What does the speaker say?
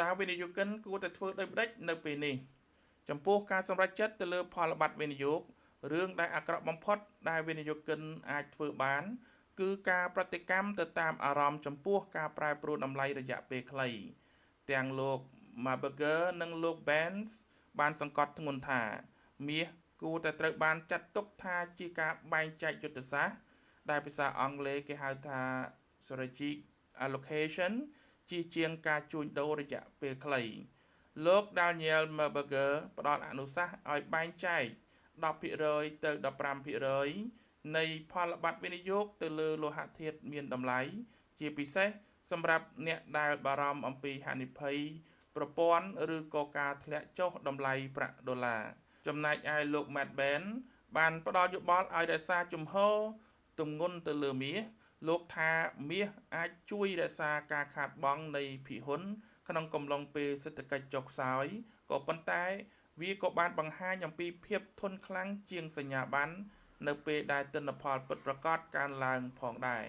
តើវិនិយោគិនគួរតែធ្វើដូចម្តេចនៅពេលនេះចំពោះការសម្រេចចិត្តទៅលើផលប័ត្រវិនិយោគរឿងដែលអាក្រក់បំផុតដែលវិនិយោគិនអាចធ្វើបានគឺការប្រតិកម្មទៅតាមអារម្មណ៍ចំពោះការប្រែប្រួលតម្លៃរយៈពេលខ្លីទាំងលោក Marburger និងលោក Benz បានសង្កត់ធ្ងន់ថាមាសគួរតែត្រូវបានចាត់ទុកថាជាការបែងចែកយុទ្ធសាស្ត្រដែលភាសាអង់គ្លេសគេហៅថា strategic allocation ជាជាងការជួញដូររយៈពេលខ្លីលោក Daniel Marburger ផ្ដល់អនុសាសន៍ឲ្យបែងចែក10%ទៅ15%នៃផលប័ត្រវិនិយោគទៅលើលោហៈធាតុមានតម្លៃជាពិសេសសម្រាប់អ្នកដែលបារម្ភអំពីហានិភ័យប្រព័ន្ធឬក៏ការធ្លាក់ចុះតម្លៃប្រាក់ដុល្លារចំណែកឯលោក Matt Ben បានផ្ដល់យោបល់ឲ្យរក្សាជំហរទម្ងន់ទៅលើមាសលោកថាមាសអាចជួយរក្សាការខាតបង់នៃភាគហ៊ុនក្នុងកំឡុងពេលសេដ្ឋកិច្ចចុះខ្សោយក៏ប៉ុន្តែវាក៏បានបង្ហាញអំពីភាពធន់ខ្លាំងជាងសញ្ញាបត្រនៅពេលដែលទិន្នផលពិតប្រាកដកើនឡើងផងដែរ